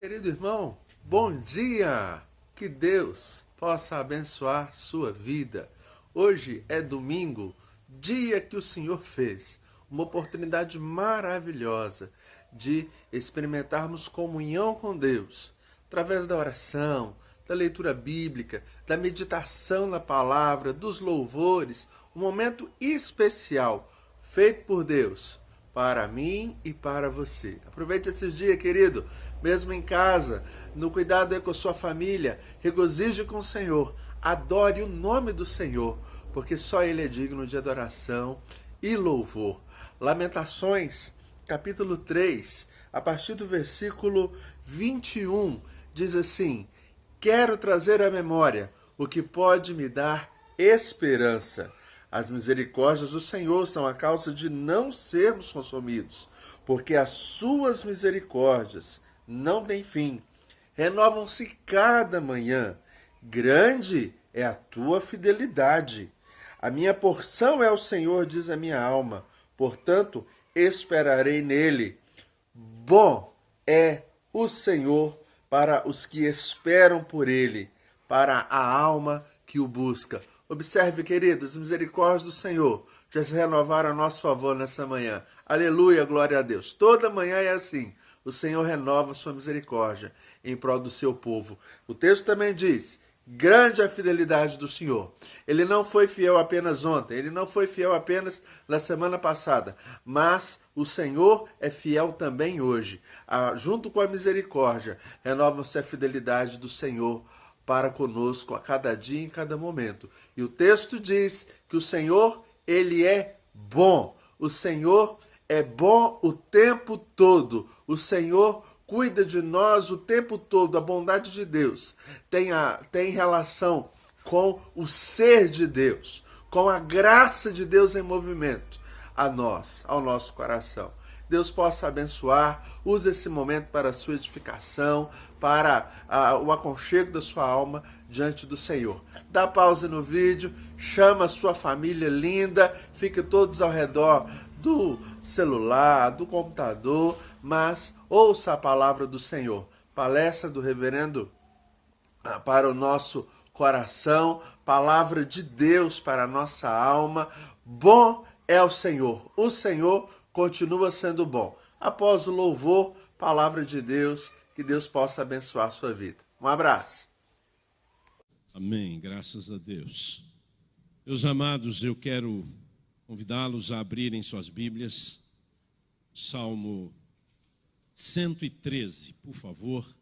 Querido irmão, bom dia! Que Deus possa abençoar sua vida. Hoje é domingo, dia que o Senhor fez. Uma oportunidade maravilhosa de experimentarmos comunhão com Deus, através da oração, da leitura bíblica, da meditação na palavra, dos louvores, um momento especial feito por Deus para mim e para você. Aproveite esses dias, querido, mesmo em casa, no cuidado aí com a sua família, regozije com o Senhor, adore o nome do Senhor, porque só Ele é digno de adoração e louvor. Lamentações, capítulo 3, a partir do versículo 21, diz assim: quero trazer à memória o que pode me dar esperança. As misericórdias do Senhor são a causa de não sermos consumidos, porque as suas misericórdias não têm fim. Renovam-se cada manhã. Grande é a tua fidelidade. A minha porção é o Senhor, diz a minha alma. Portanto, esperarei nele. Bom é o Senhor para os que esperam por ele, para a alma que o busca. Observe, queridos, as misericórdias do Senhor já se renovaram a nosso favor nessa manhã. Aleluia, glória a Deus. Toda manhã é assim. O Senhor renova a sua misericórdia em prol do seu povo. O texto também diz: grande é a fidelidade do Senhor. Ele não foi fiel apenas ontem, ele não foi fiel apenas na semana passada, mas o Senhor é fiel também hoje. Junto com a misericórdia, renova-se a fidelidade do Senhor para conosco a cada dia e em cada momento. E o texto diz que o Senhor, ele é bom. O Senhor é bom o tempo todo. O Senhor cuida de nós o tempo todo. A bondade de Deus tem relação com o ser de Deus, com a graça de Deus em movimento a nós, ao nosso coração. Deus possa abençoar, use esse momento para a sua edificação, para o aconchego da sua alma diante do Senhor. Dá pausa no vídeo, chama a sua família linda, fique todos ao redor do celular, do computador, mas ouça a palavra do Senhor. Palestra do reverendo para o nosso coração, palavra de Deus para a nossa alma. Bom é o Senhor continua sendo bom. Após o louvor, palavra de Deus, que Deus possa abençoar a sua vida. Um abraço. Amém, graças a Deus. Meus amados, eu quero convidá-los a abrirem suas Bíblias, Salmo 113, por favor,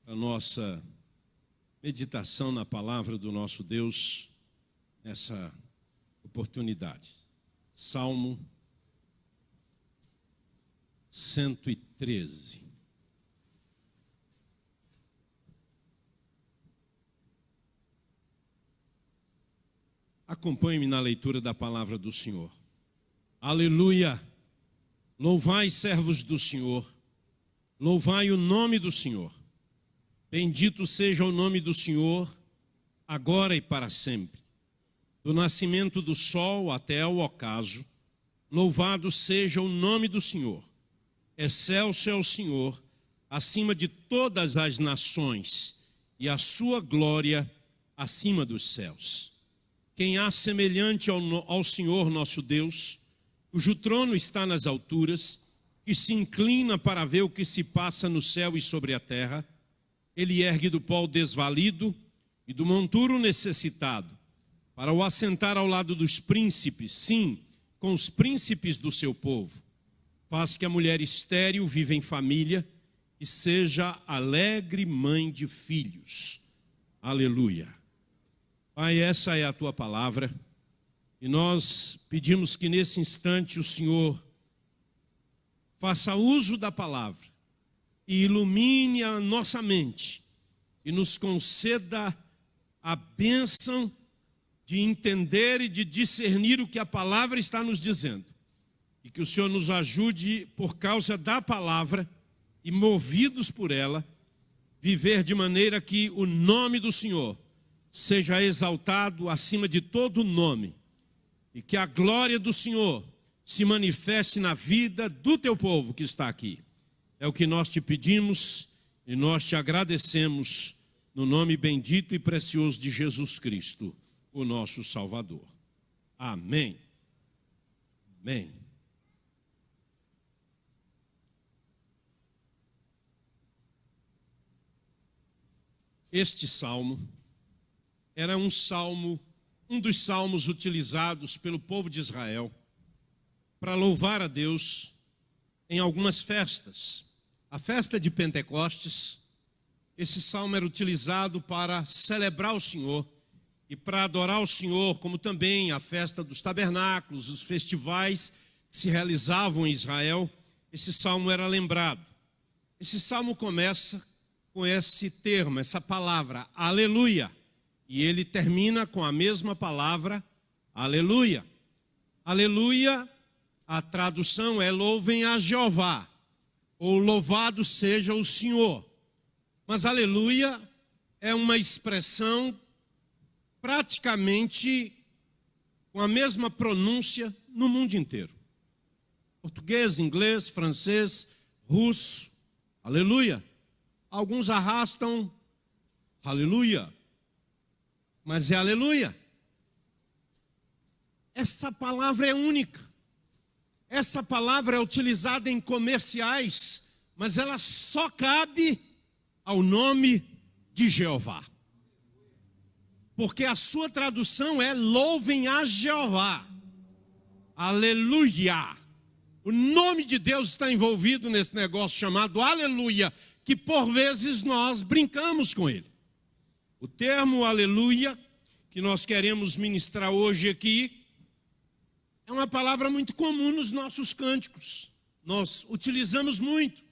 a nossa meditação na palavra do nosso Deus, nessa oportunidade. Salmo 113. Acompanhe-me na leitura da palavra do Senhor. Aleluia! Louvai, servos do Senhor, louvai o nome do Senhor. Bendito seja o nome do Senhor, agora e para sempre. Do nascimento do sol até ao ocaso, louvado seja o nome do Senhor. Excelso é o Senhor, acima de todas as nações, e a sua glória acima dos céus. Quem há semelhante ao Senhor nosso Deus, cujo trono está nas alturas, que se inclina para ver o que se passa no céu e sobre a terra. Ele ergue do pó o desvalido e do monturo necessitado, para o assentar ao lado dos príncipes, sim, com os príncipes do seu povo. Faz que a mulher estéril viva em família e seja alegre mãe de filhos. Aleluia. Pai, essa é a tua palavra e nós pedimos que nesse instante o Senhor faça uso da palavra e ilumine a nossa mente e nos conceda a bênção de entender e de discernir o que a palavra está nos dizendo. E que o Senhor nos ajude, por causa da palavra e movidos por ela, viver de maneira que o nome do Senhor seja exaltado acima de todo nome. E que a glória do Senhor se manifeste na vida do teu povo que está aqui. É o que nós te pedimos e nós te agradecemos no nome bendito e precioso de Jesus Cristo, o nosso Salvador. Amém. Amém. Este salmo era um dos salmos utilizados pelo povo de Israel para louvar a Deus em algumas festas. A festa de Pentecostes, esse salmo era utilizado para celebrar o Senhor e para adorar o Senhor, como também a festa dos tabernáculos, os festivais que se realizavam em Israel. Esse salmo era lembrado. Esse salmo começa com esse termo, essa palavra, aleluia. E ele termina com a mesma palavra, aleluia. Aleluia, a tradução é louvem a Jeová, ou louvado seja o Senhor. Mas aleluia é uma expressão praticamente com a mesma pronúncia no mundo inteiro. Português, inglês, francês, russo, aleluia. Alguns arrastam aleluia, mas é aleluia. Essa palavra é única. Essa palavra é utilizada em comerciais, mas ela só cabe ao nome de Jeová. Porque a sua tradução é louvem a Jeová. Aleluia. O nome de Deus está envolvido nesse negócio chamado aleluia, que por vezes nós brincamos com ele. O termo aleluia, que nós queremos ministrar hoje aqui, é uma palavra muito comum nos nossos cânticos. Nós utilizamos muito.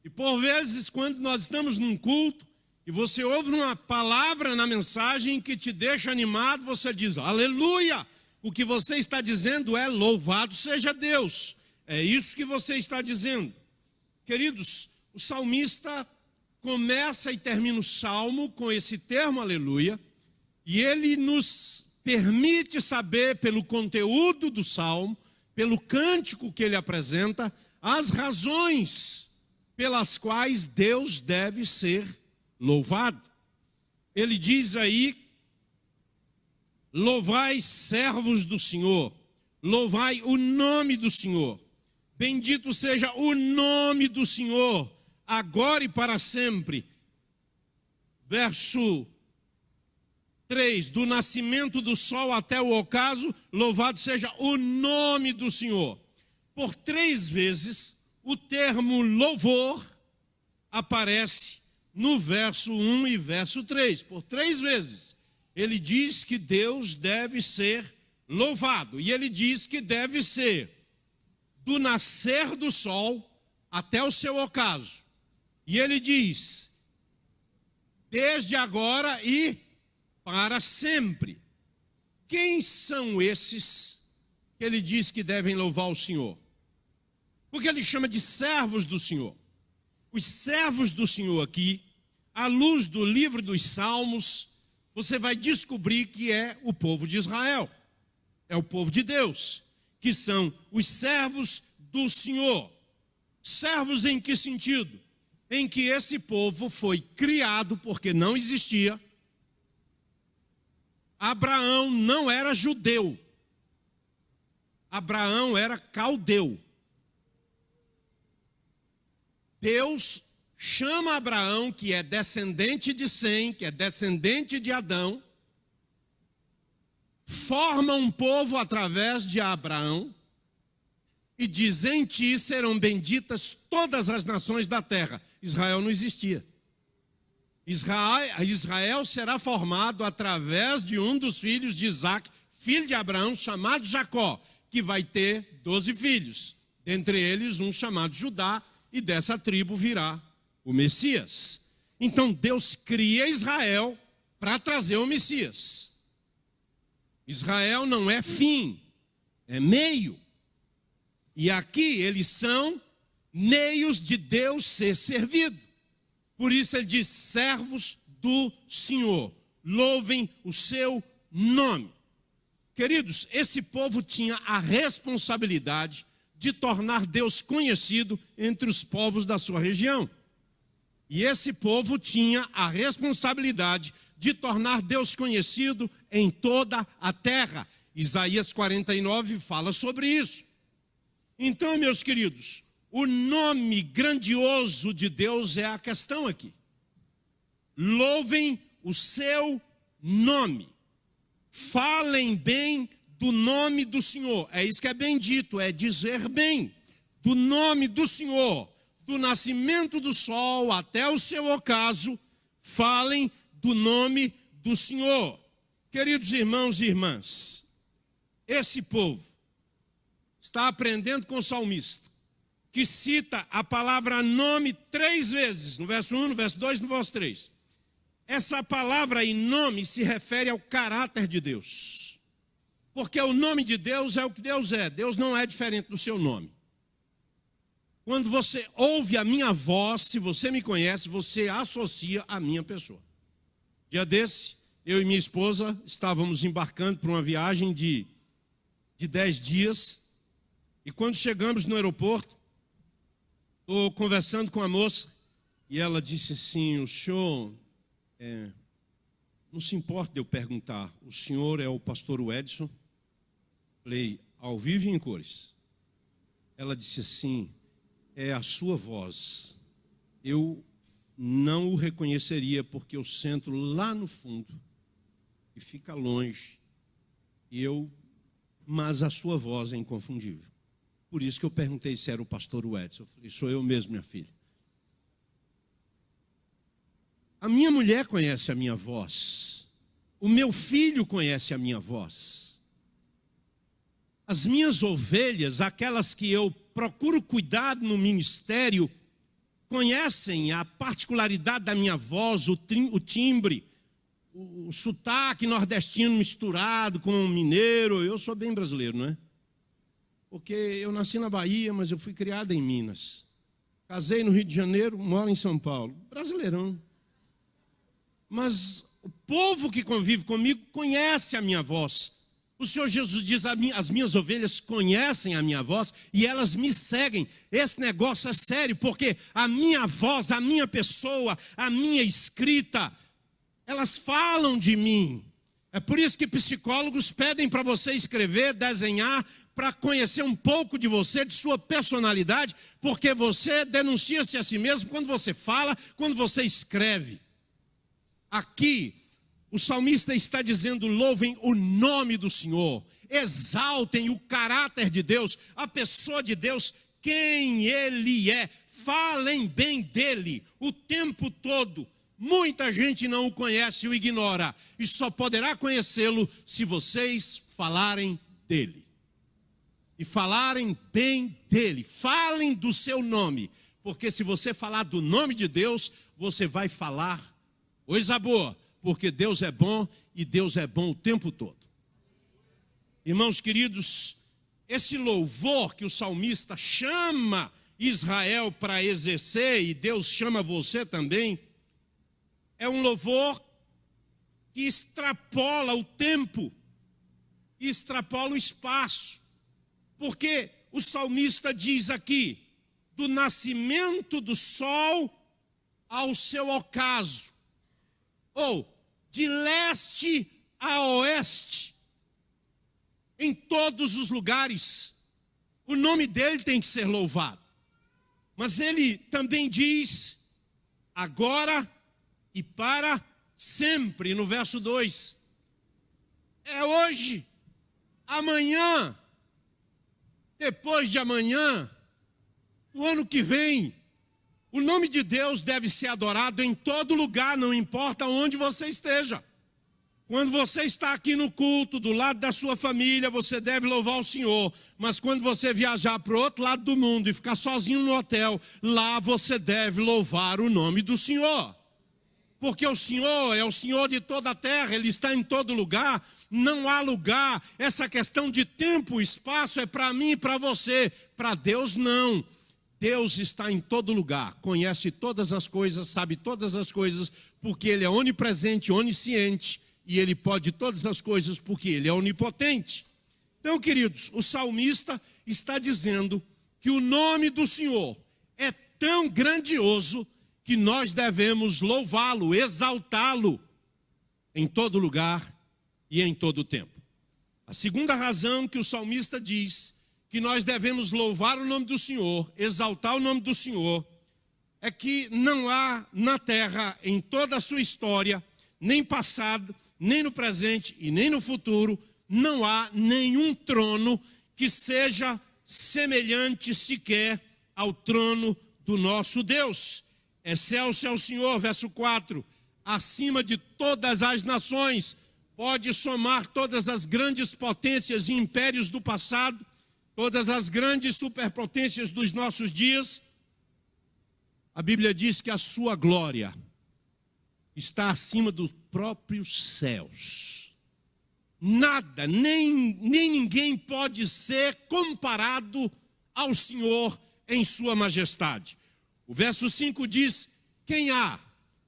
E por vezes, quando nós estamos num culto, e você ouve uma palavra na mensagem que te deixa animado, você diz, aleluia! O que você está dizendo é louvado seja Deus. É isso que você está dizendo. Queridos, o salmista começa e termina o salmo com esse termo aleluia, e ele nos permite saber pelo conteúdo do salmo, pelo cântico que ele apresenta, as razões pelas quais Deus deve ser louvado. Ele diz aí, louvai servos do Senhor, louvai o nome do Senhor, bendito seja o nome do Senhor, agora e para sempre. Verso 3, do nascimento do sol até o ocaso, louvado seja o nome do Senhor. Por 3 vezes, o termo louvor aparece no verso 1 e verso 3. Por 3 vezes, ele diz que Deus deve ser louvado. E ele diz que deve ser do nascer do sol até o seu ocaso. E ele diz, desde agora e para sempre. Quem são esses que ele diz que devem louvar o Senhor? Porque ele chama de servos do Senhor. Os servos do Senhor aqui, à luz do livro dos Salmos, você vai descobrir que é o povo de Israel. É o povo de Deus, que são os servos do Senhor. Servos em que sentido? Em que esse povo foi criado porque não existia. Abraão não era judeu. Abraão era caldeu. Deus chama Abraão, que é descendente de Sem, que é descendente de Adão, forma um povo através de Abraão e diz, em ti serão benditas todas as nações da terra. Israel não existia. Israel será formado através de um dos filhos de Isaac, filho de Abraão, chamado Jacó, que vai ter 12 filhos. Dentre eles, um chamado Judá, e dessa tribo virá o Messias. Então, Deus cria Israel para trazer o Messias. Israel não é fim, é meio. E aqui eles são meios de Deus ser servido. Por isso ele diz, servos do Senhor, louvem o seu nome. Queridos, esse povo tinha a responsabilidade de tornar Deus conhecido entre os povos da sua região. E esse povo tinha a responsabilidade de tornar Deus conhecido em toda a terra. Isaías 49 fala sobre isso. Então, meus queridos, o nome grandioso de Deus é a questão aqui. Louvem o seu nome. Falem bem do nome do Senhor. É isso que é bem dito, é dizer bem. Do nome do Senhor, do nascimento do sol até o seu ocaso, falem do nome do Senhor. Queridos irmãos e irmãs, esse povo está aprendendo com o salmista, que cita a palavra nome 3 vezes, no verso 1, no verso 2 e no verso 3. Essa palavra em nome se refere ao caráter de Deus. Porque o nome de Deus é o que Deus é. Deus não é diferente do seu nome. Quando você ouve a minha voz, se você me conhece, você associa a minha pessoa. Dia desse, eu e minha esposa estávamos embarcando para uma viagem de 10 dias. E quando chegamos no aeroporto, estou conversando com a moça e ela disse assim: o senhor, não se importa de eu perguntar, o senhor é o pastor Edson? Falei, ao vivo e em cores. Ela disse assim: é a sua voz. Eu não o reconheceria porque eu sento lá no fundo e fica longe. Mas a sua voz é inconfundível. Por isso que eu perguntei se era o pastor Edson. Eu falei, sou eu mesmo, minha filha. A minha mulher conhece a minha voz. O meu filho conhece a minha voz. As minhas ovelhas, aquelas que eu procuro cuidar no ministério, conhecem a particularidade da minha voz, o timbre, o sotaque nordestino misturado com o mineiro. Eu sou bem brasileiro, não é? Porque eu nasci na Bahia, mas eu fui criado em Minas. Casei no Rio de Janeiro, moro em São Paulo. Brasileirão. Mas o povo que convive comigo conhece a minha voz. O Senhor Jesus diz, as minhas ovelhas conhecem a minha voz e elas me seguem. Esse negócio é sério, porque a minha voz, a minha pessoa, a minha escrita, elas falam de mim. É por isso que psicólogos pedem para você escrever, desenhar, para conhecer um pouco de você, de sua personalidade, porque você denuncia-se a si mesmo quando você fala, quando você escreve. Aqui, o salmista está dizendo, louvem o nome do Senhor, exaltem o caráter de Deus, a pessoa de Deus, quem Ele é, falem bem dEle o tempo todo. Muita gente não o conhece, o ignora, e só poderá conhecê-lo se vocês falarem dEle. E falarem bem dEle, falem do seu nome, porque se você falar do nome de Deus, você vai falar coisa boa, porque Deus é bom e Deus é bom o tempo todo. Irmãos queridos, esse louvor que o salmista chama Israel para exercer, e Deus chama você também, é um louvor que extrapola o tempo, e extrapola o espaço, porque o salmista diz aqui, do nascimento do sol ao seu ocaso, ou de leste a oeste, em todos os lugares, o nome dele tem que ser louvado. Mas ele também diz, agora e para sempre, no verso 2. É hoje, amanhã, depois de amanhã, o ano que vem. O nome de Deus deve ser adorado em todo lugar, não importa onde você esteja. Quando você está aqui no culto, do lado da sua família, você deve louvar o Senhor. Mas quando você viajar para o outro lado do mundo e ficar sozinho no hotel, lá você deve louvar o nome do Senhor. Porque o Senhor é o Senhor de toda a terra, Ele está em todo lugar, não há lugar. Essa questão de tempo e espaço é para mim e para você, para Deus não. Deus está em todo lugar, conhece todas as coisas, sabe todas as coisas, porque Ele é onipresente, onisciente, e Ele pode todas as coisas porque Ele é onipotente. Então, queridos, o salmista, está dizendo que o nome do Senhor é tão grandioso que nós devemos louvá-lo, exaltá-lo em todo lugar e em todo tempo. A segunda razão que o salmista diz que nós devemos louvar o nome do Senhor, exaltar o nome do Senhor, é que não há na terra, em toda a sua história, nem passado, nem no presente e nem no futuro, não há nenhum trono que seja semelhante sequer ao trono do nosso Deus. Excelso é o Senhor, verso 4, acima de todas as nações, pode somar todas as grandes potências e impérios do passado, todas as grandes superpotências dos nossos dias. A Bíblia diz que a sua glória está acima dos próprios céus. Nada, nem ninguém pode ser comparado ao Senhor em sua majestade. O verso 5 diz: quem há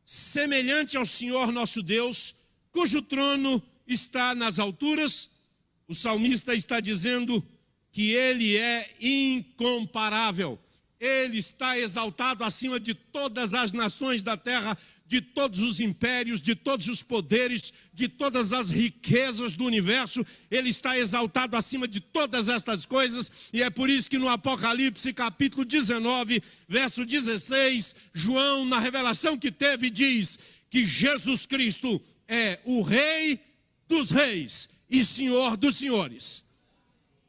semelhante ao Senhor nosso Deus, cujo trono está nas alturas? O salmista está dizendo que ele é incomparável. Ele está exaltado acima de todas as nações da terra, de todos os impérios, de todos os poderes, de todas as riquezas do universo. Ele está exaltado acima de todas estas coisas, e é por isso que no Apocalipse capítulo 19, verso 16, João, na revelação que teve, diz que Jesus Cristo é o Rei dos reis e Senhor dos senhores.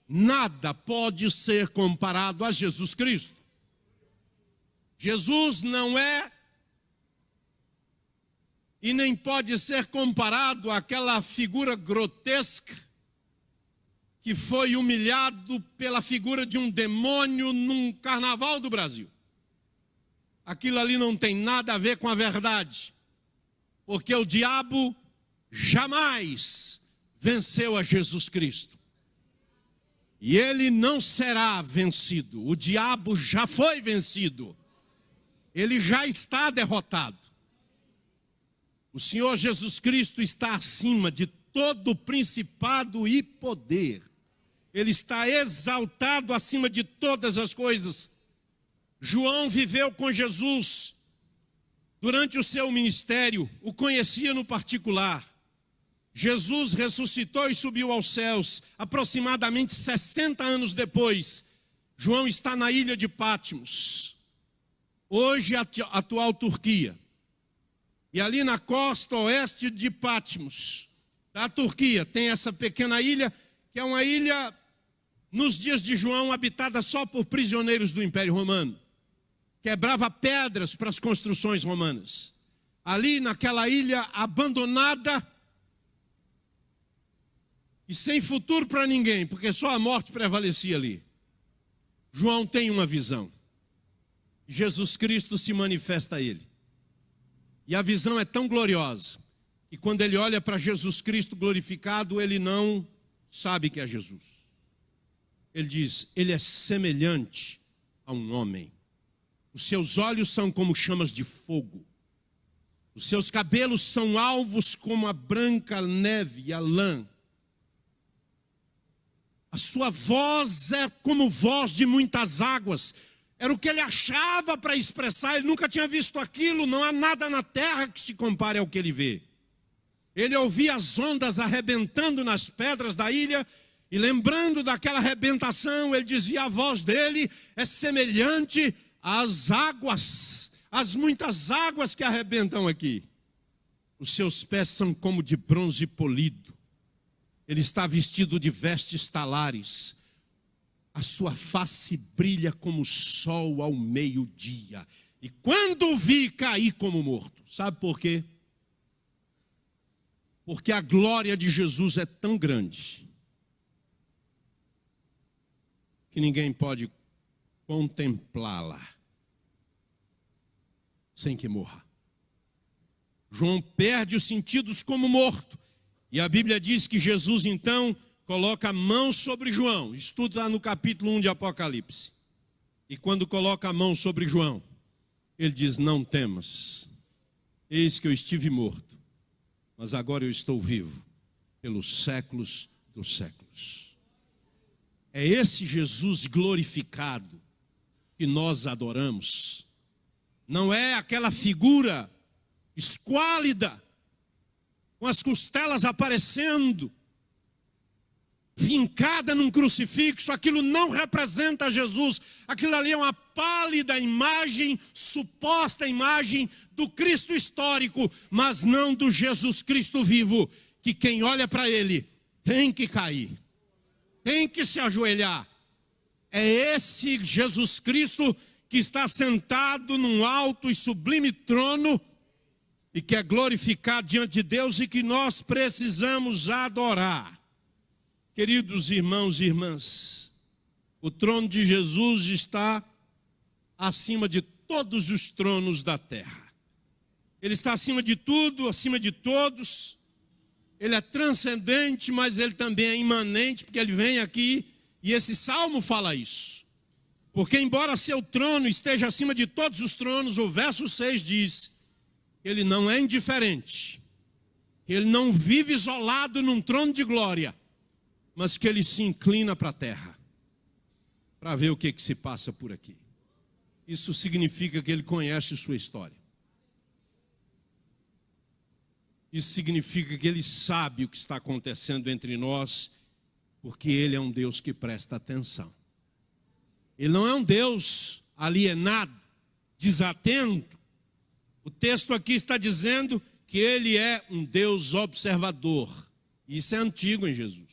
Nada pode ser comparado a Jesus Cristo. Jesus não é e nem pode ser comparado àquela figura grotesca que foi humilhado pela figura de um demônio num carnaval do Brasil. Aquilo ali não tem nada a ver com a verdade, porque o diabo jamais venceu a Jesus Cristo. E ele não será vencido. O diabo já foi vencido. Ele já está derrotado. O Senhor Jesus Cristo está acima de todo principado e poder. Ele está exaltado acima de todas as coisas. João viveu com Jesus durante o seu ministério, o conhecia no particular. Jesus ressuscitou e subiu aos céus, aproximadamente 60 anos depois. João está na ilha de Patmos, hoje a atual Turquia. E ali na costa oeste de Patmos, da Turquia, tem essa pequena ilha, que é uma ilha, nos dias de João, habitada só por prisioneiros do Império Romano. Quebrava pedras para as construções romanas. Ali naquela ilha abandonada e sem futuro para ninguém, porque só a morte prevalecia ali. João tem uma visão. Jesus Cristo se manifesta a ele. E a visão é tão gloriosa que quando ele olha para Jesus Cristo glorificado, ele não sabe que é Jesus. Ele diz: ele é semelhante a um homem. Os seus olhos são como chamas de fogo. Os seus cabelos são alvos como a branca neve, a lã. A sua voz é como voz de muitas águas. Era o que ele achava para expressar. Ele nunca tinha visto aquilo. Não há nada na terra que se compare ao que ele vê. Ele ouvia as ondas arrebentando nas pedras da ilha. E lembrando daquela arrebentação, ele dizia: a voz dele é semelhante às águas, às muitas águas que arrebentam aqui. Os seus pés são como de bronze polido. Ele está vestido de vestes talares. A sua face brilha como o sol ao meio-dia. E quando o vi, caí como morto. Sabe por quê? Porque a glória de Jesus é tão grande que ninguém pode contemplá-la sem que morra. João perde os sentidos como morto. E a Bíblia diz que Jesus então coloca a mão sobre João. Estuda lá no capítulo 1 de Apocalipse. E quando coloca a mão sobre João, ele diz: não temas, eis que eu estive morto, mas agora eu estou vivo pelos séculos dos séculos. É esse Jesus glorificado que nós adoramos. Não é aquela figura esquálida, com as costelas aparecendo, fincada num crucifixo. Aquilo não representa Jesus. Aquilo ali é uma pálida imagem, suposta imagem do Cristo histórico, mas não do Jesus Cristo vivo, que quem olha para ele tem que cair, tem que se ajoelhar. É esse Jesus Cristo que está sentado num alto e sublime trono e que é glorificado diante de Deus e que nós precisamos adorar. Queridos irmãos e irmãs, o trono de Jesus está acima de todos os tronos da terra. Ele está acima de tudo, acima de todos. Ele é transcendente, mas ele também é imanente, porque ele vem aqui e esse salmo fala isso. Porque embora seu trono esteja acima de todos os tronos, o verso 6 diz que ele não é indiferente, que ele não vive isolado num trono de glória, mas que ele se inclina para a terra, para ver o que se passa por aqui. Isso significa que ele conhece sua história. Isso significa que ele sabe o que está acontecendo entre nós, porque ele é um Deus que presta atenção. Ele não é um Deus alienado, desatento. O texto aqui está dizendo que ele é um Deus observador. Isso é antigo em Jesus.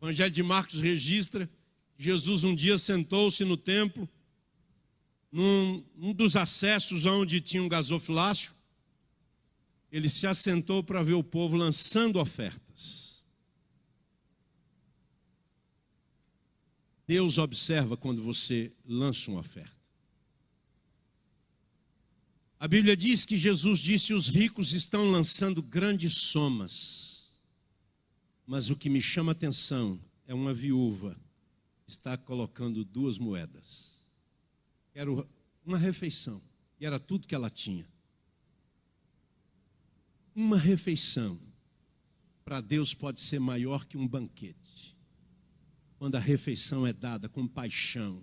O Evangelho de Marcos registra que Jesus um dia sentou-se no templo, num dos acessos onde tinha um gasofilácio. Ele se assentou para ver o povo lançando ofertas. Deus observa quando você lança uma oferta. A Bíblia diz que Jesus disse: os ricos estão lançando grandes somas, mas o que me chama a atenção é uma viúva que está colocando 2 moedas. Era uma refeição, e era tudo que ela tinha. Uma refeição para Deus pode ser maior que um banquete, quando a refeição é dada com paixão,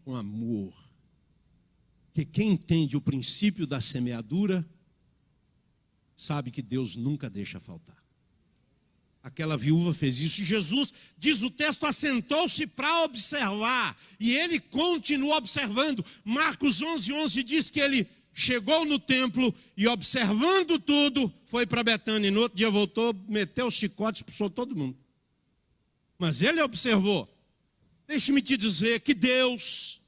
com amor. Que quem entende o princípio da semeadura sabe que Deus nunca deixa faltar. Aquela viúva fez isso e Jesus, diz o texto, assentou-se para observar, e ele continua observando. Marcos 11:11 diz que ele chegou no templo e, observando tudo, foi para Betânia. E no outro dia voltou, meteu os chicotes, expulsou todo mundo. Mas ele observou. Deixe-me te dizer que Deus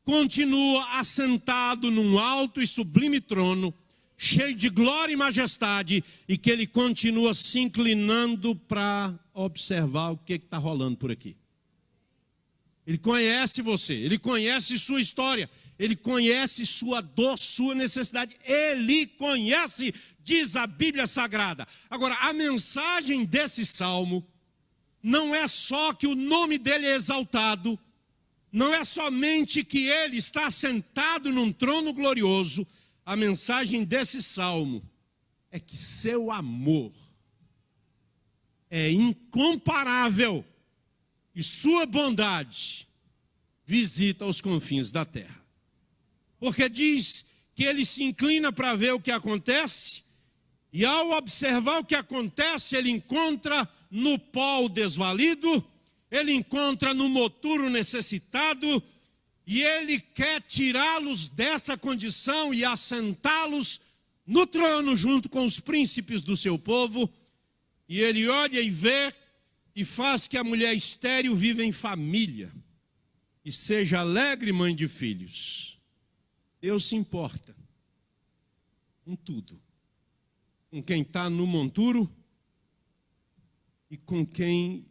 continua assentado num alto e sublime trono, cheio de glória e majestade, e que ele continua se inclinando para observar o que está rolando por aqui. Ele conhece você, ele conhece sua história, ele conhece sua dor, sua necessidade, ele conhece, diz a Bíblia Sagrada. Agora, a mensagem desse salmo não é só que o nome dele é exaltado, não é somente que ele está sentado num trono glorioso. A mensagem desse salmo é que seu amor é incomparável e sua bondade visita os confins da terra. Porque diz que ele se inclina para ver o que acontece, e ao observar o que acontece, ele encontra no pó o desvalido, ele encontra no moturo necessitado, e ele quer tirá-los dessa condição e assentá-los no trono junto com os príncipes do seu povo. E ele olha e vê e faz que a mulher estéril viva em família e seja alegre mãe de filhos. Deus se importa com tudo, com quem está no monturo e com quem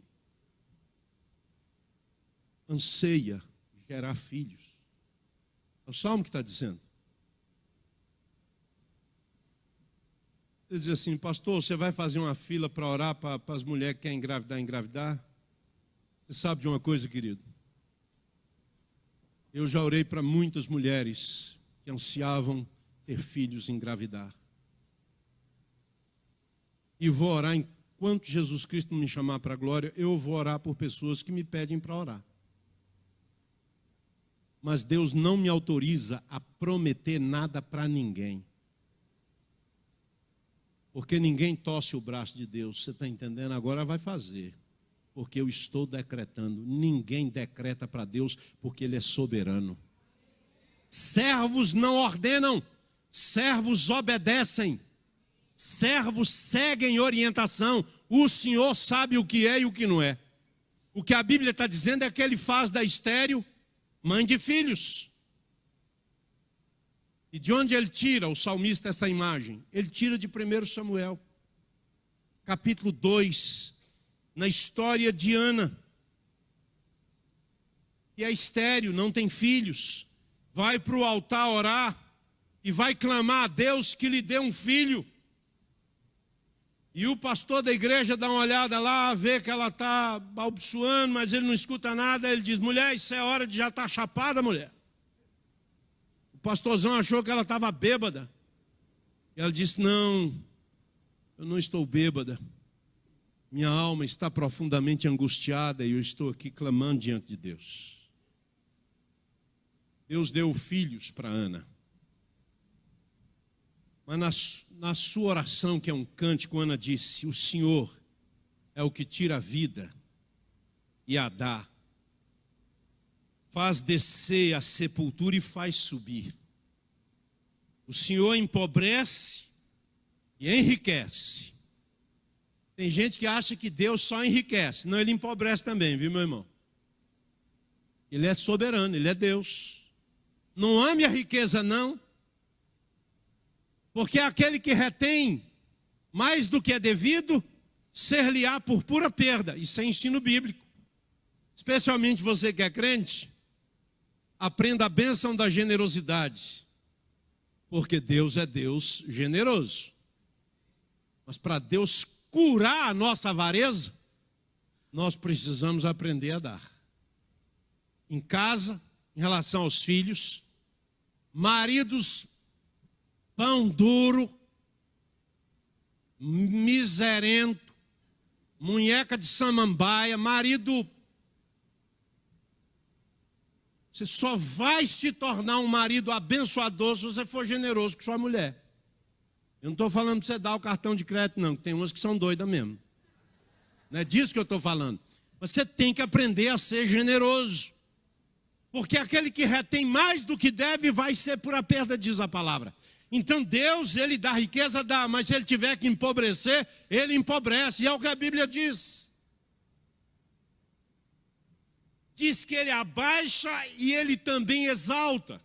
anseia gerar filhos. É o salmo que está dizendo. Você diz assim: pastor, você vai fazer uma fila para orar para as mulheres que querem engravidar? Você sabe de uma coisa, querido? Eu já orei para muitas mulheres que ansiavam ter filhos e engravidar. E vou orar enquanto Jesus Cristo me chamar para a glória, eu vou orar por pessoas que me pedem para orar. Mas Deus não me autoriza a prometer nada para ninguém. Porque ninguém torce o braço de Deus. Você está entendendo? Agora vai fazer. Porque eu estou decretando. Ninguém decreta para Deus porque Ele é soberano. Servos não ordenam, servos obedecem. Servos seguem orientação. O Senhor sabe o que é e o que não é. O que a Bíblia está dizendo é que Ele faz da estéril mãe de filhos. E de onde ele tira, o salmista, essa imagem? Ele tira de 1 Samuel, capítulo 2, na história de Ana, que é estéril, não tem filhos, vai para o altar orar e vai clamar a Deus que lhe dê um filho. E o pastor da igreja dá uma olhada lá, vê que ela está balbuciando, mas ele não escuta nada. Ele diz: mulher, isso é hora de já estar chapada, mulher. O pastorzão achou que ela estava bêbada. E ela disse: não, eu não estou bêbada. Minha alma está profundamente angustiada e eu estou aqui clamando diante de Deus. Deus deu filhos para Ana. Mas na sua oração, que é um cântico, Ana disse: o Senhor é o que tira a vida e a dá. Faz descer a sepultura e faz subir. O Senhor empobrece e enriquece. Tem gente que acha que Deus só enriquece. Não, Ele empobrece também, viu, meu irmão? Ele é soberano, Ele é Deus. Não ame a riqueza, não. Porque aquele que retém mais do que é devido, ser-lhe-á por pura perda. Isso é ensino bíblico. Especialmente você que é crente, aprenda a bênção da generosidade. Porque Deus é Deus generoso. Mas para Deus curar a nossa avareza, nós precisamos aprender a dar. Em casa, em relação aos filhos, maridos pão duro, miserento, munheca de samambaia, marido. Você só vai se tornar um marido abençoador se você for generoso com sua mulher. Eu não estou falando para você dar o cartão de crédito, não, que tem umas que são doidas mesmo. Não é disso que eu estou falando. Você tem que aprender a ser generoso. Porque aquele que retém mais do que deve vai ser pura perda, diz a palavra. Então Deus, Ele dá riqueza, dá, mas se Ele tiver que empobrecer, Ele empobrece, e é o que a Bíblia diz. Diz que Ele abaixa e Ele também exalta.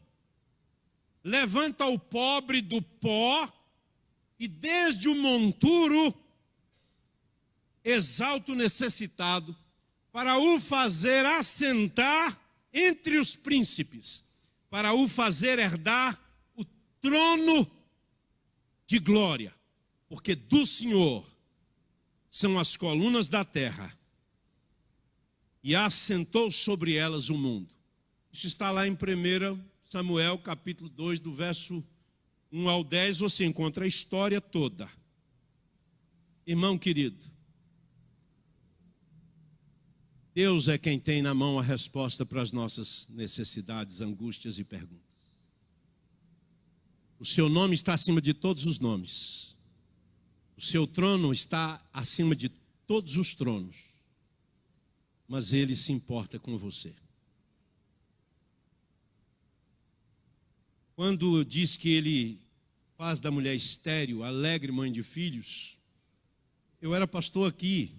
Levanta o pobre do pó e desde o monturo exalta o necessitado para o fazer assentar entre os príncipes, para o fazer herdar trono de glória, porque do Senhor são as colunas da terra, e assentou sobre elas o mundo. Isso está lá em 1 Samuel, capítulo 2, do verso 1 ao 10, você encontra a história toda. Irmão querido, Deus é quem tem na mão a resposta para as nossas necessidades, angústias e perguntas. O seu nome está acima de todos os nomes. O seu trono está acima de todos os tronos. Mas Ele se importa com você. Quando diz que Ele faz da mulher estéril, alegre mãe de filhos, eu era pastor aqui,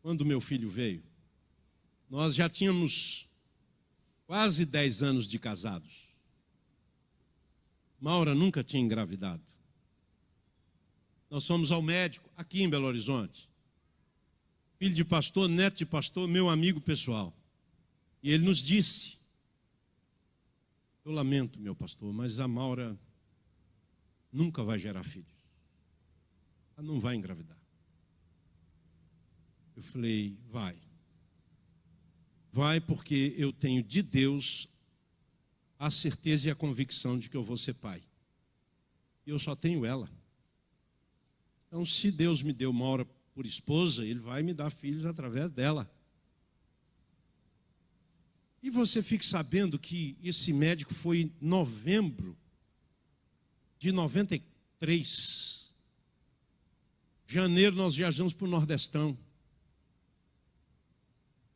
quando meu filho veio. Nós já tínhamos quase 10 anos de casados. Maura nunca tinha engravidado. Nós fomos ao médico aqui em Belo Horizonte. Filho de pastor, neto de pastor, meu amigo pessoal. E ele nos disse: eu lamento, meu pastor, mas a Maura nunca vai gerar filhos. Ela não vai engravidar. Eu falei: vai. Vai, porque eu tenho de Deus a certeza e a convicção de que eu vou ser pai. E eu só tenho ela. Então, se Deus me deu Maura por esposa, Ele vai me dar filhos através dela. E você fique sabendo que esse médico foi em novembro de 93. Janeiro nós viajamos para o Nordestão.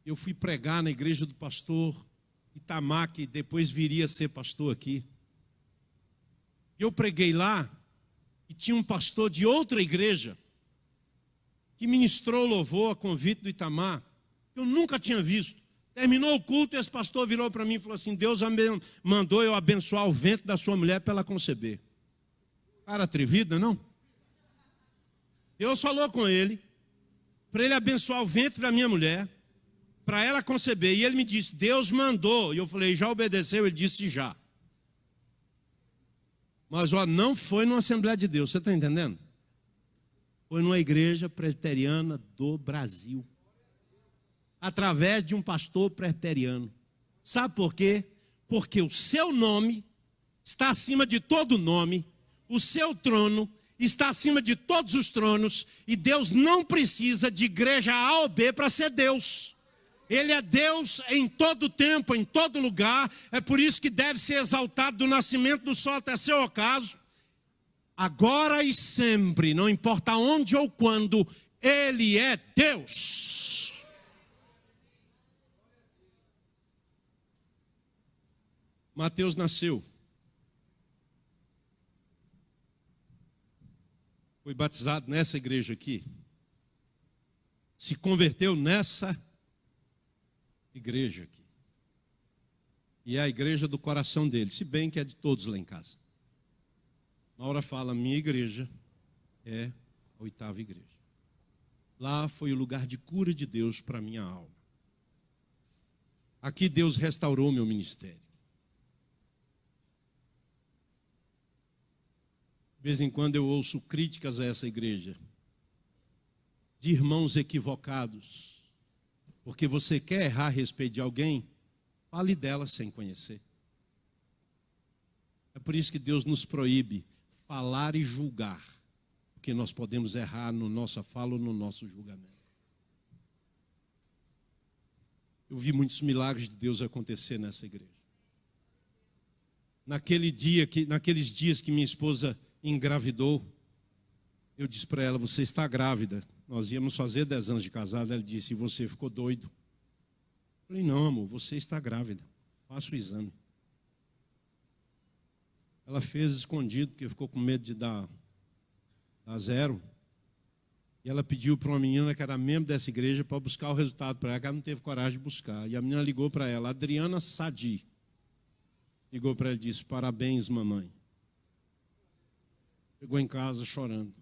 Eu fui pregar na igreja do pastor Itamar, que depois viria a ser pastor aqui. Eu preguei lá e tinha um pastor de outra igreja que ministrou louvor a convite do Itamar. Eu nunca tinha visto. Terminou o culto e esse pastor virou para mim e falou assim: Deus mandou eu abençoar o ventre da sua mulher para ela conceber. Cara atrevido, não? Deus falou com ele, para ele abençoar o ventre da minha mulher, para ela conceber. E ele me disse: Deus mandou. E eu falei: já obedeceu? Ele disse: já. Mas não foi numa Assembleia de Deus, você está entendendo? Foi numa igreja presbiteriana do Brasil, através de um pastor presbiteriano. Sabe por quê? Porque o seu nome está acima de todo nome, o seu trono está acima de todos os tronos, e Deus não precisa de igreja A ou B para ser Deus. Ele é Deus em todo tempo, em todo lugar. É por isso que deve ser exaltado do nascimento do sol até seu ocaso, agora e sempre, não importa onde ou quando, Ele é Deus. Mateus nasceu, foi batizado nessa igreja aqui, se converteu nessa igreja aqui, e é a igreja do coração dele, se bem que é de todos lá em casa. Maura fala: minha igreja é a 8ª igreja. Lá foi o lugar de cura de Deus para minha alma. Aqui Deus restaurou meu ministério. De vez em quando eu ouço críticas a essa igreja, de irmãos equivocados, porque você quer errar a respeito de alguém, fale dela sem conhecer. É por isso que Deus nos proíbe falar e julgar, porque nós podemos errar na nossa fala ou no nosso julgamento. Eu vi muitos milagres de Deus acontecer nessa igreja. Naqueles dias que minha esposa engravidou, eu disse para ela: você está grávida. Nós íamos fazer 10 anos de casado. Ela disse: e você ficou doido? Eu falei: não, amor, você está grávida, faça o exame. Ela fez escondido, porque ficou com medo de dar zero. E ela pediu para uma menina que era membro dessa igreja para buscar o resultado para ela, que ela não teve coragem de buscar. E a menina ligou para ela, Adriana Sadi, ligou para ela e disse: parabéns, mamãe. Chegou em casa chorando,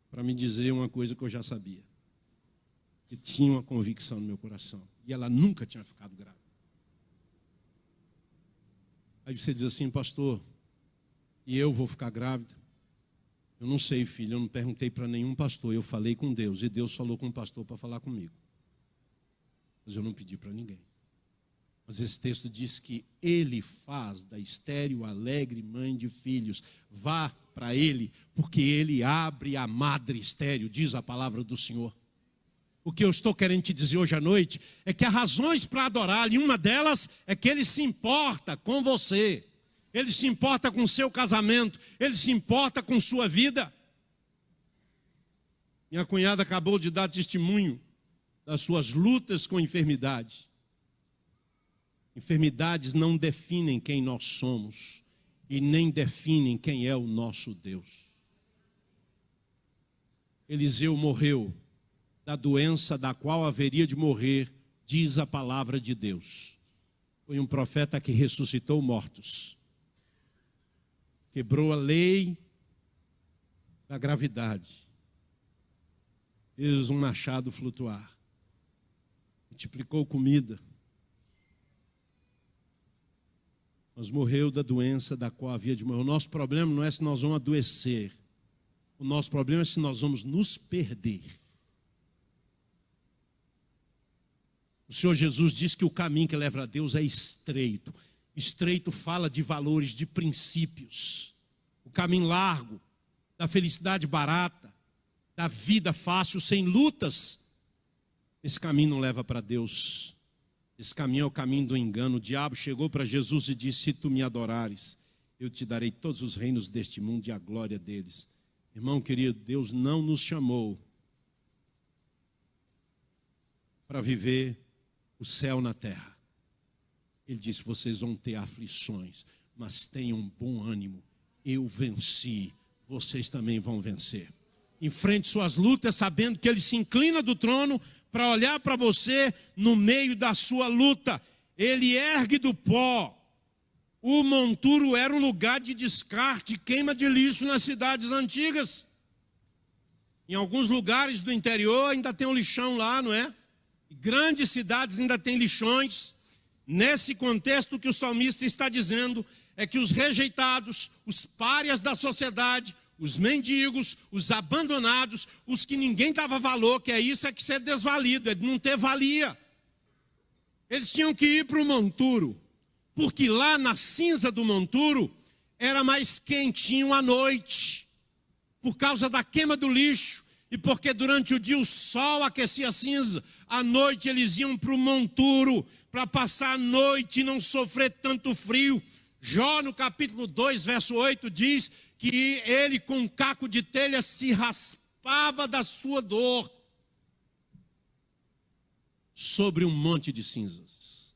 para me dizer uma coisa que eu já sabia, que tinha uma convicção no meu coração, e ela nunca tinha ficado grávida. Aí você diz assim: pastor, e eu vou ficar grávida? Eu não sei, filho, eu não perguntei para nenhum pastor, eu falei com Deus, e Deus falou com o pastor para falar comigo, mas eu não pedi para ninguém. Mas esse texto diz que Ele faz da estéril alegre mãe de filhos. Vá para Ele, porque Ele abre a madre estéril, diz a palavra do Senhor. O que eu estou querendo te dizer hoje à noite é que há razões para adorar, e uma delas é que Ele se importa com você. Ele se importa com o seu casamento, Ele se importa com sua vida. Minha cunhada acabou de dar testemunho das suas lutas com enfermidade. Enfermidades não definem quem nós somos e nem definem quem é o nosso Deus. Eliseu morreu da doença da qual haveria de morrer, diz a palavra de Deus. Foi um profeta que ressuscitou mortos. Quebrou a lei da gravidade. Fez um machado flutuar. Multiplicou comida. Mas morreu da doença da qual havia de morrer. O nosso problema não é se nós vamos adoecer. O nosso problema é se nós vamos nos perder. O Senhor Jesus disse que o caminho que leva a Deus é estreito. Estreito fala de valores, de princípios. O caminho largo, da felicidade barata, da vida fácil, sem lutas, esse caminho não leva para Deus. Esse caminho é o caminho do engano. O diabo chegou para Jesus e disse: se tu me adorares, eu te darei todos os reinos deste mundo e a glória deles. Irmão querido, Deus não nos chamou para viver o céu na terra. Ele disse: vocês vão ter aflições, mas tenham bom ânimo. Eu venci, vocês também vão vencer. Enfrente suas lutas sabendo que Ele se inclina do trono para olhar para você no meio da sua luta. Ele ergue do pó. O monturo era o lugar de descarte, queima de lixo nas cidades antigas. Em alguns lugares do interior ainda tem um lixão lá, não é? Grandes cidades ainda tem lixões. Nesse contexto, o que o salmista está dizendo é que os rejeitados, os párias da sociedade, os mendigos, os abandonados, os que ninguém dava valor, que é isso, é que ser desvalido, é de não ter valia. Eles tinham que ir para o monturo, porque lá na cinza do monturo era mais quentinho à noite, por causa da queima do lixo, e porque durante o dia o sol aquecia a cinza, à noite eles iam para o monturo, para passar a noite e não sofrer tanto frio. Jó, no capítulo 2, verso 8, diz que ele com um caco de telha se raspava da sua dor sobre um monte de cinzas.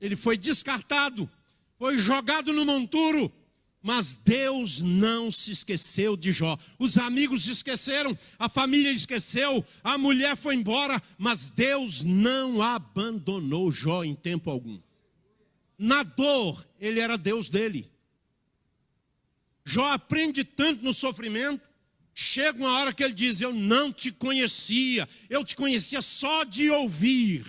Ele foi descartado, foi jogado no monturo, mas Deus não se esqueceu de Jó. Os amigos se esqueceram, a família esqueceu, a mulher foi embora, mas Deus não abandonou Jó em tempo algum. Na dor, ele era Deus dele. Jó aprende tanto no sofrimento, chega uma hora que ele diz: eu não te conhecia, eu te conhecia só de ouvir,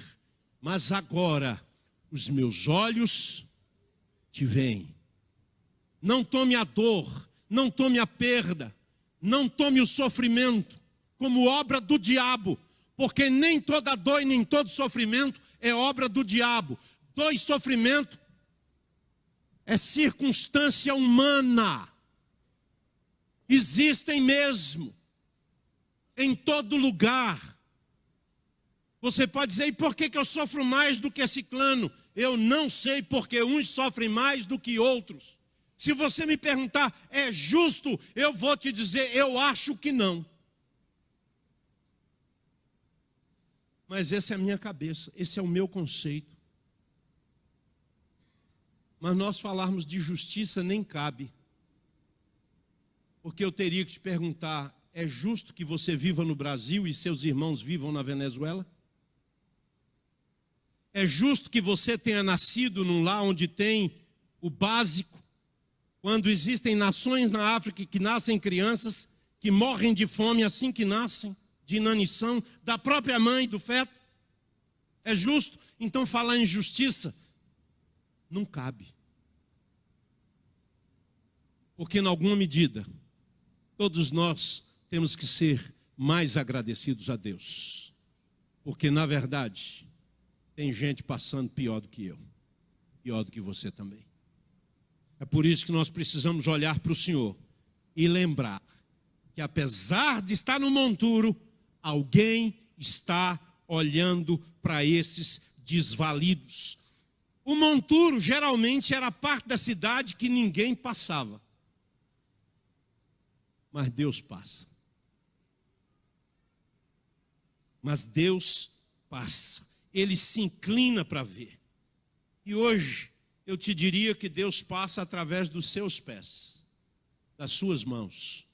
mas agora os meus olhos te veem. Não tome a dor, não tome a perda, não tome o sofrimento como obra do diabo, porque nem toda dor e nem todo sofrimento é obra do diabo. Dor e sofrimento é circunstância humana. Existem mesmo, em todo lugar. Você pode dizer: e por que eu sofro mais do que ciclano? Eu não sei, porque uns sofrem mais do que outros. Se você me perguntar, é justo? Eu vou te dizer, eu acho que não. Mas essa é a minha cabeça, esse é o meu conceito. Mas nós falarmos de justiça nem cabe. Porque eu teria que te perguntar: é justo que você viva no Brasil e seus irmãos vivam na Venezuela? É justo que você tenha nascido num lar onde tem o básico, quando existem nações na África que nascem crianças que morrem de fome assim que nascem, de inanição, da própria mãe, do feto? É justo? Então falar em justiça não cabe. Porque em alguma medida, todos nós temos que ser mais agradecidos a Deus. Porque na verdade, tem gente passando pior do que eu, pior do que você também. É por isso que nós precisamos olhar para o Senhor e lembrar que apesar de estar no monturo, alguém está olhando para esses desvalidos. O monturo geralmente era a parte da cidade que ninguém passava. Mas Deus passa. Mas Deus passa. Ele se inclina para ver. E hoje eu te diria que Deus passa através dos seus pés, das suas mãos,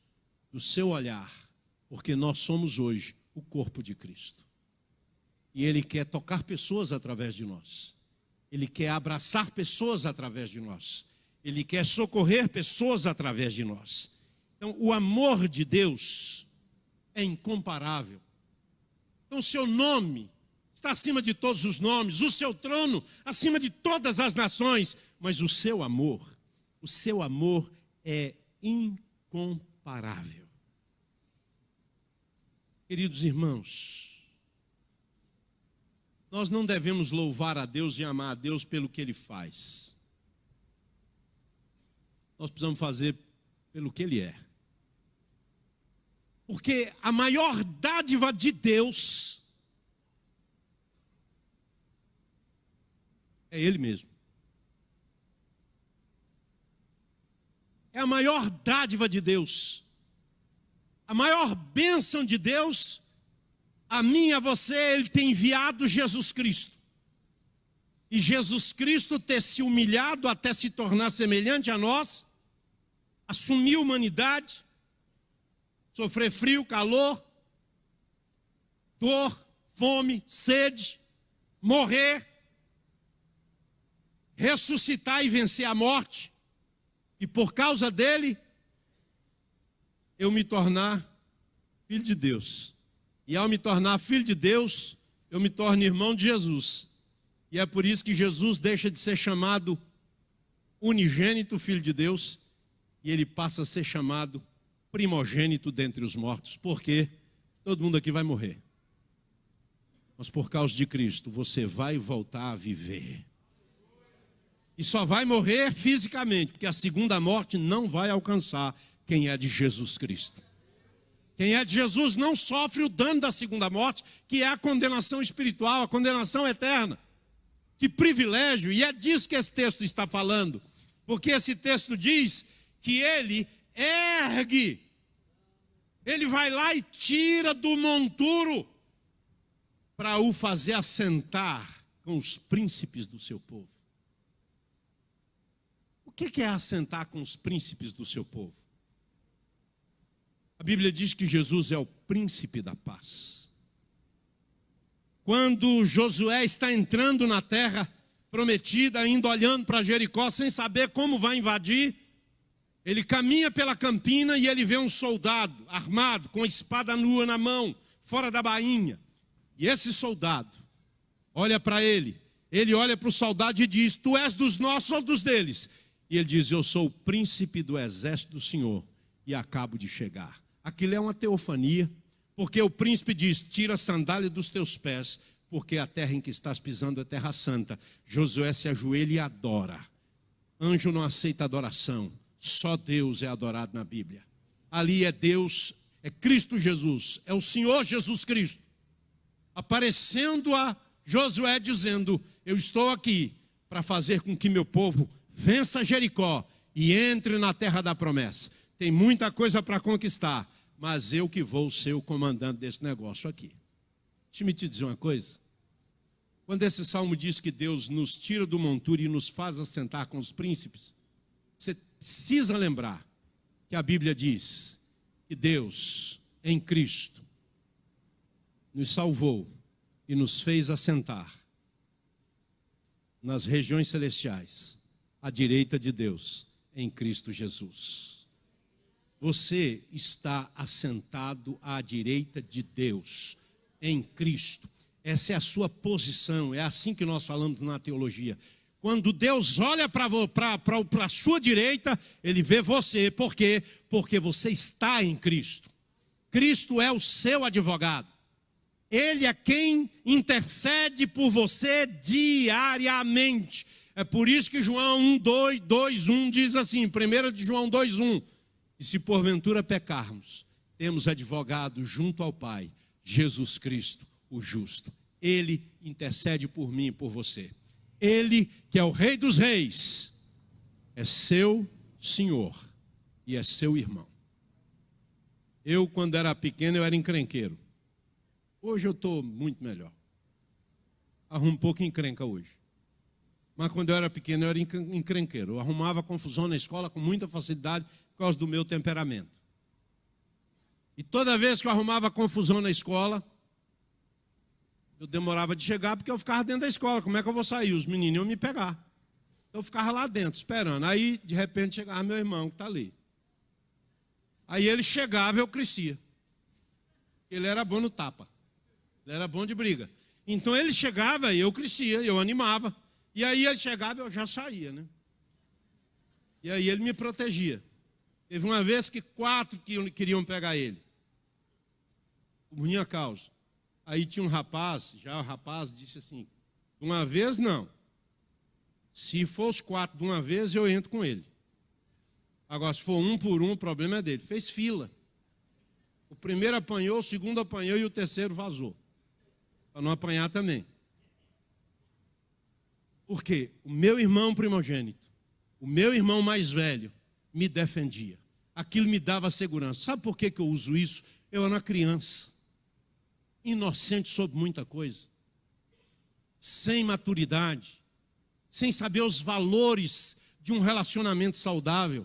do seu olhar, porque nós somos hoje o corpo de Cristo. E Ele quer tocar pessoas através de nós. Ele quer abraçar pessoas através de nós. Ele quer socorrer pessoas através de nós. Então, o amor de Deus é incomparável. Então, o seu nome está acima de todos os nomes, o seu trono acima de todas as nações, mas o seu amor é incomparável. Queridos irmãos, nós não devemos louvar a Deus e amar a Deus pelo que Ele faz. Nós precisamos fazer pelo que Ele é. Porque a maior dádiva de Deus é Ele mesmo. É a maior dádiva de Deus. A maior bênção de Deus, a mim e a você, Ele tem enviado Jesus Cristo. E Jesus Cristo ter se humilhado até se tornar semelhante a nós, assumir a humanidade, sofrer frio, calor, dor, fome, sede, morrer, ressuscitar e vencer a morte, e por causa dele, eu me tornar filho de Deus. E ao me tornar filho de Deus, eu me torno irmão de Jesus. E é por isso que Jesus deixa de ser chamado unigênito filho de Deus, e ele passa a ser chamado primogênito dentre os mortos. Por quê? Todo mundo aqui vai morrer. Mas por causa de Cristo, você vai voltar a viver. E só vai morrer fisicamente, porque a segunda morte não vai alcançar quem é de Jesus Cristo. Quem é de Jesus não sofre o dano da segunda morte, que é a condenação espiritual, a condenação eterna. Que privilégio! E é disso que esse texto está falando. Porque esse texto diz que ele ergue. Ele vai lá e tira do monturo para o fazer assentar com os príncipes do seu povo. O que é assentar com os príncipes do seu povo? A Bíblia diz que Jesus é o príncipe da paz. Quando Josué está entrando na terra prometida, indo olhando para Jericó, sem saber como vai invadir, ele caminha pela campina e ele vê um soldado armado, com a espada nua na mão, fora da bainha. E esse soldado olha para ele olha para o soldado e diz: tu és dos nossos ou dos deles? E ele diz: eu sou o príncipe do exército do Senhor e acabo de chegar. Aquilo é uma teofania, porque o príncipe diz: tira a sandália dos teus pés, porque a terra em que estás pisando é terra santa. Josué se ajoelha e adora. Anjo não aceita adoração, só Deus é adorado na Bíblia. Ali é Deus, é Cristo Jesus, é o Senhor Jesus Cristo, aparecendo a Josué dizendo: eu estou aqui para fazer com que meu povo vença Jericó e entre na terra da promessa. Tem muita coisa para conquistar, mas eu que vou ser o comandante desse negócio aqui. Deixa-me te dizer uma coisa. Quando esse salmo diz que Deus nos tira do monturo e nos faz assentar com os príncipes, você precisa lembrar que a Bíblia diz que Deus, em Cristo, nos salvou e nos fez assentar nas regiões celestiais, à direita de Deus, em Cristo Jesus. Você está assentado à direita de Deus, em Cristo. Essa é a sua posição, é assim que nós falamos na teologia. Quando Deus olha para a sua direita, Ele vê você. Por quê? Porque você está em Cristo. Cristo é o seu advogado. Ele é quem intercede por você diariamente. É por isso que João 2:1 diz assim, 1 de João 2:1. E se porventura pecarmos, temos advogado junto ao Pai, Jesus Cristo, o justo. Ele intercede por mim e por você. Ele, que é o Rei dos Reis, é seu Senhor e é seu irmão. Eu, quando era pequeno, eu era encrenqueiro. Hoje eu estou muito melhor. Arrumo um pouco encrenca hoje. Mas quando eu era pequeno, eu era encrenqueiro. Eu arrumava confusão na escola com muita facilidade por causa do meu temperamento. E toda vez que eu arrumava confusão na escola, eu demorava de chegar porque eu ficava dentro da escola. Como é que eu vou sair? Os meninos iam me pegar. Eu ficava lá dentro, esperando. Aí, de repente, chegava meu irmão que está ali. Aí ele chegava e eu crescia. Ele era bom no tapa. Ele era bom de briga. Então ele chegava e eu crescia, eu animava. E aí ele chegava e eu já saía, né? E aí ele me protegia. Teve uma vez que 4 queriam pegar ele. Por minha causa. Aí tinha um rapaz, já o rapaz disse assim: de uma vez não. Se for os 4 de uma vez, eu entro com ele. Agora, se for um por um, o problema é dele. Fez fila. O primeiro apanhou, o segundo apanhou e o terceiro vazou. Para não apanhar também. Porque o meu irmão primogênito, o meu irmão mais velho, me defendia. Aquilo me dava segurança. Sabe por que eu uso isso? Eu era uma criança, inocente sobre muita coisa, sem maturidade, sem saber os valores de um relacionamento saudável,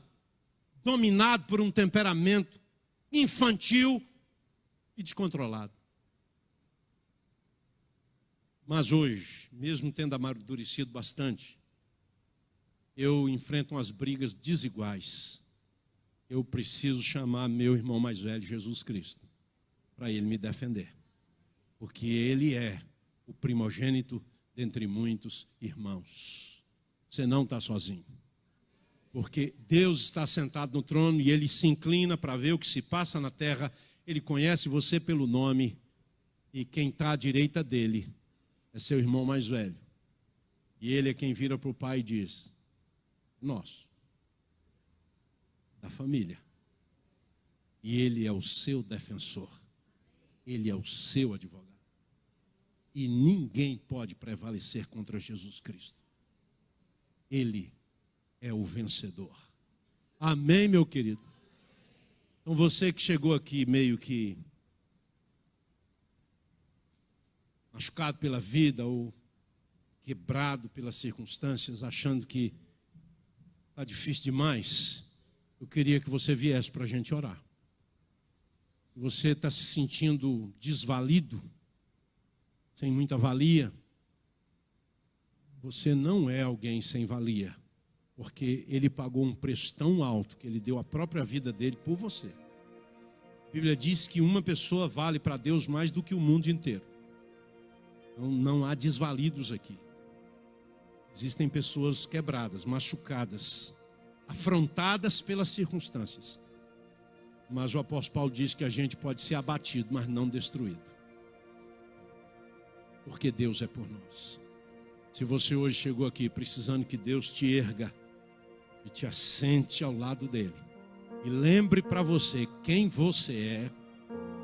dominado por um temperamento infantil e descontrolado. Mas hoje, mesmo tendo amadurecido bastante, eu enfrento umas brigas desiguais. Eu preciso chamar meu irmão mais velho, Jesus Cristo, para ele me defender. Porque ele é o primogênito dentre muitos irmãos. Você não está sozinho. Porque Deus está sentado no trono e ele se inclina para ver o que se passa na terra. Ele conhece você pelo nome. E quem está à direita dele é seu irmão mais velho. E ele é quem vira para o pai e diz: nosso, da família. E ele é o seu defensor. Ele é o seu advogado. E ninguém pode prevalecer contra Jesus Cristo. Ele é o vencedor. Amém, meu querido? Então você que chegou aqui meio que machucado pela vida ou quebrado pelas circunstâncias, achando que está difícil demais, eu queria que você viesse para a gente orar. Se você está se sentindo desvalido, sem muita valia, você não é alguém sem valia, porque ele pagou um preço tão alto que ele deu a própria vida dele por você. A Bíblia diz que uma pessoa vale para Deus mais do que o mundo inteiro. Então não há desvalidos aqui. Existem pessoas quebradas, machucadas, afrontadas pelas circunstâncias. Mas o apóstolo Paulo diz que a gente pode ser abatido, mas não destruído. Porque Deus é por nós. Se você hoje chegou aqui precisando que Deus te erga e te assente ao lado dele, e lembre para você quem você é,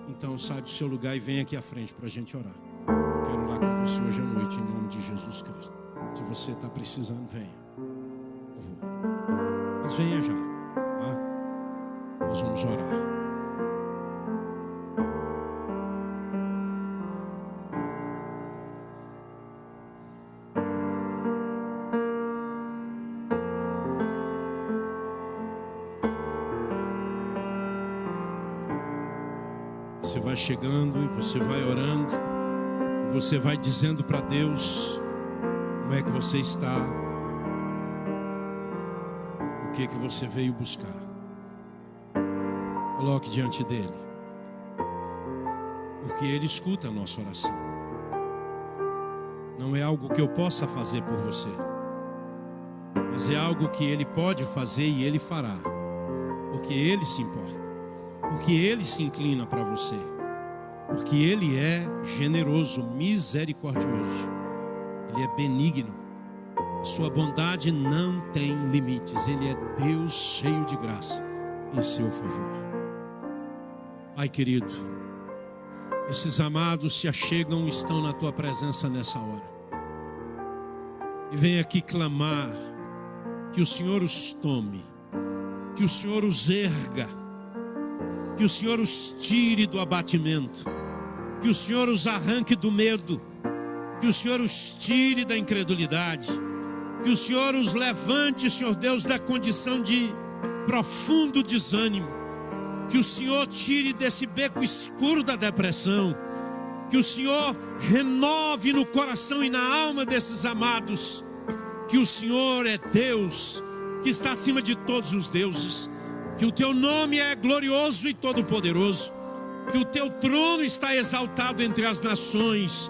então sai do seu lugar e vem aqui à frente para a gente orar. Eu quero orar com você hoje à noite em nome de Jesus Cristo. Se você está precisando, venha. Por favor. Mas venha já, tá? Nós vamos orar. Você vai chegando e você vai orando, e você vai dizendo para Deus como é que você está, o que você veio buscar. Coloque diante dele, porque ele escuta a nossa oração. Não é algo que eu possa fazer por você, mas é algo que ele pode fazer e ele fará, porque ele se importa. Porque ele se inclina para você. Porque ele é generoso, misericordioso. Ele é benigno. Sua bondade não tem limites. Ele é Deus cheio de graça em seu favor. Pai querido, esses amados se achegam e estão na tua presença nessa hora. E vem aqui clamar que o Senhor os tome, que o Senhor os erga, que o Senhor os tire do abatimento, que o Senhor os arranque do medo, que o Senhor os tire da incredulidade, que o Senhor os levante, Senhor Deus, da condição de profundo desânimo, que o Senhor tire desse beco escuro da depressão, que o Senhor renove no coração e na alma desses amados, que o Senhor é Deus, que está acima de todos os deuses, que o teu nome é glorioso e todo-poderoso, que o teu trono está exaltado entre as nações,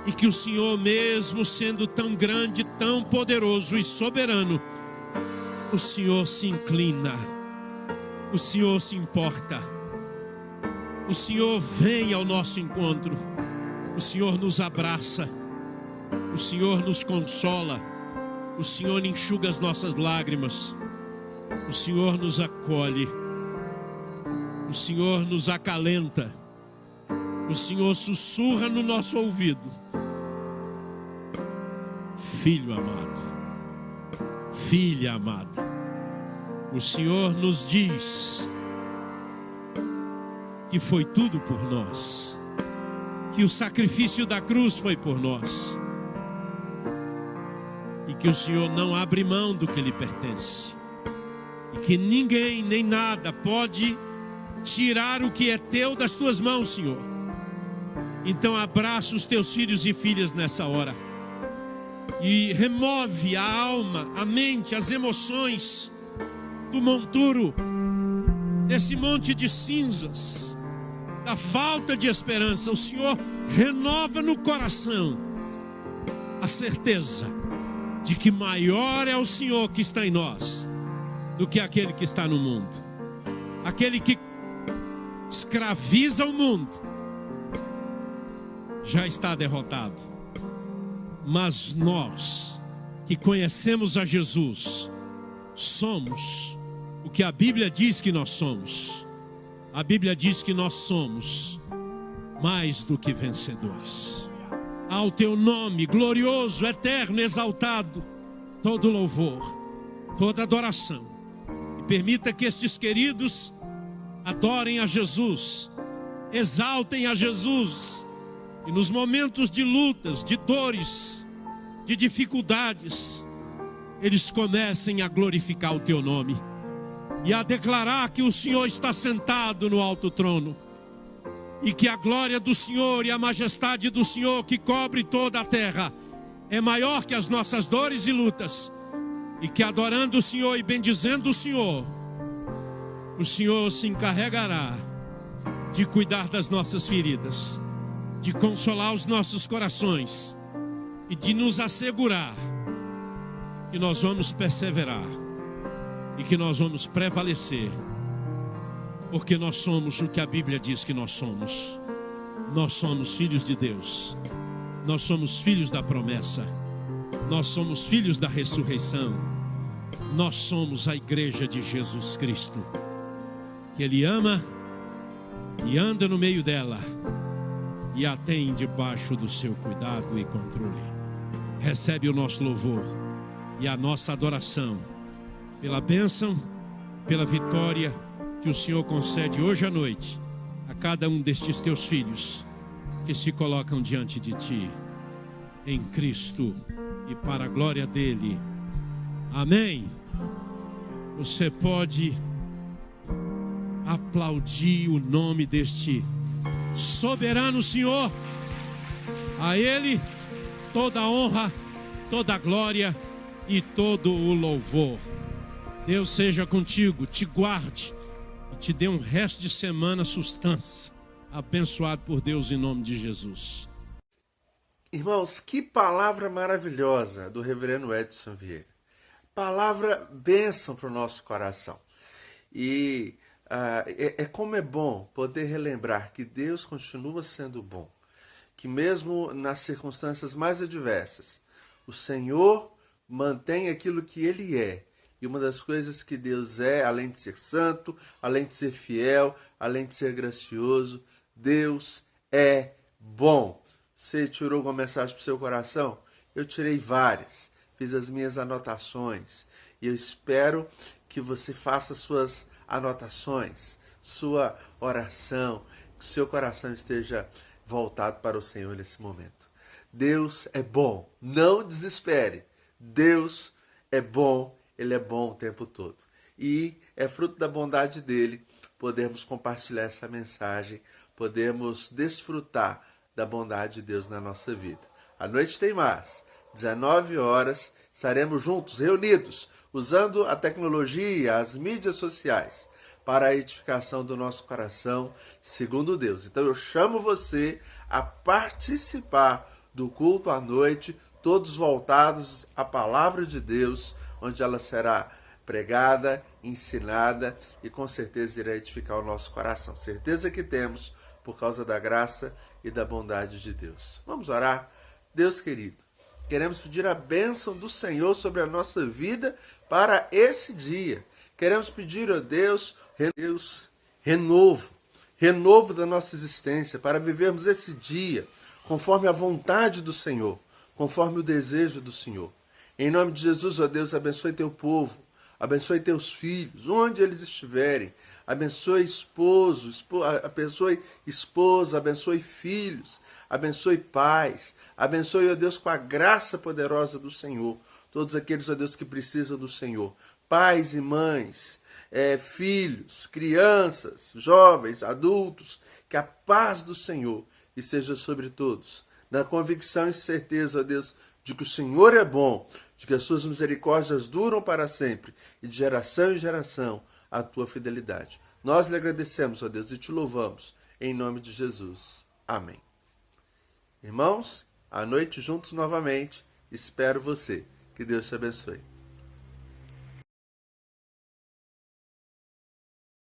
e que o Senhor, mesmo sendo tão grande, tão poderoso e soberano, o Senhor se inclina, o Senhor se importa, o Senhor vem ao nosso encontro, o Senhor nos abraça, o Senhor nos consola, o Senhor enxuga as nossas lágrimas, o Senhor nos acolhe, O Senhor nos acalenta. O Senhor sussurra no nosso ouvido: filho amado, filha amada. O Senhor nos diz que foi tudo por nós, que o sacrifício da cruz foi por nós, e que o Senhor não abre mão do que lhe pertence, e que ninguém nem nada pode tirar o que é teu das tuas mãos, Senhor. Então abraça os teus filhos e filhas nessa hora e remove a alma, a mente, as emoções do monturo, desse monte de cinzas, da falta de esperança. O Senhor renova no coração a certeza de que maior é o Senhor que está em nós do que aquele que está no mundo. Aquele que escraviza o mundo já está derrotado. Mas nós que conhecemos a Jesus somos o que a Bíblia diz que nós somos. A Bíblia diz que nós somos mais do que vencedores. Ao teu nome glorioso, eterno, exaltado, todo louvor, toda adoração. E permita que estes queridos adorem a Jesus, exaltem a Jesus, e nos momentos de lutas, de dores, de dificuldades, eles comecem a glorificar o teu nome e a declarar que o Senhor está sentado no alto trono, e que a glória do Senhor e a majestade do Senhor, que cobre toda a terra, é maior que as nossas dores e lutas, e que adorando o Senhor e bendizendo o Senhor se encarregará de cuidar das nossas feridas, de consolar os nossos corações e de nos assegurar que nós vamos perseverar e que nós vamos prevalecer, porque nós somos o que a Bíblia diz que nós somos. Nós somos filhos de Deus, nós somos filhos da promessa, nós somos filhos da ressurreição, nós somos a igreja de Jesus Cristo, que Ele ama e anda no meio dela e a tem debaixo do seu cuidado e controle. Recebe o nosso louvor e a nossa adoração pela bênção, pela vitória que o Senhor concede hoje à noite a cada um destes teus filhos que se colocam diante de ti, em Cristo e para a glória dele. Amém. Você pode aplaudir o nome deste soberano Senhor. A Ele toda a honra, toda a glória e todo o louvor. Deus seja contigo, te guarde e te dê um resto de semana sustância. Abençoado por Deus em nome de Jesus. Irmãos, que palavra maravilhosa do reverendo Edson Vieira. Palavra bênção para o nosso coração. E como é bom poder relembrar que Deus continua sendo bom. Que mesmo nas circunstâncias mais adversas, o Senhor mantém aquilo que Ele é. E uma das coisas que Deus é, além de ser santo, além de ser fiel, além de ser gracioso, Deus é bom. Você tirou alguma mensagem para o seu coração? Eu tirei várias, fiz as minhas anotações. E eu espero que você faça suas anotações, sua oração, que o seu coração esteja voltado para o Senhor nesse momento. Deus é bom, não desespere. Deus é bom, Ele é bom o tempo todo. E é fruto da bondade dEle podermos compartilhar essa mensagem, podemos desfrutar da bondade de Deus na nossa vida. À noite tem mais, 19 horas, estaremos juntos, reunidos, usando a tecnologia, as mídias sociais, para a edificação do nosso coração, segundo Deus. Então eu chamo você a participar do culto à noite, todos voltados à palavra de Deus, onde ela será pregada, ensinada e com certeza irá edificar o nosso coração. Certeza que temos por causa da graça e da bondade de Deus. Vamos orar? Deus querido, queremos pedir a bênção do Senhor sobre a nossa vida para esse dia. Queremos pedir a Deus renovo da nossa existência, para vivermos esse dia conforme a vontade do Senhor, conforme o desejo do Senhor. Em nome de Jesus, ó Deus, abençoe teu povo, abençoe teus filhos, onde eles estiverem. Abençoe abençoe esposa, abençoe filhos, abençoe pais, abençoe, ó Deus, com a graça poderosa do Senhor, todos aqueles, ó Deus, que precisam do Senhor, pais e mães, filhos, crianças, jovens, adultos, que a paz do Senhor esteja sobre todos, na convicção e certeza, ó Deus, de que o Senhor é bom, de que as suas misericórdias duram para sempre e de geração em geração a tua fidelidade. Nós lhe agradecemos, ó Deus, e te louvamos, em nome de Jesus. Amém. Irmãos, à noite juntos novamente, espero você. Que Deus te abençoe.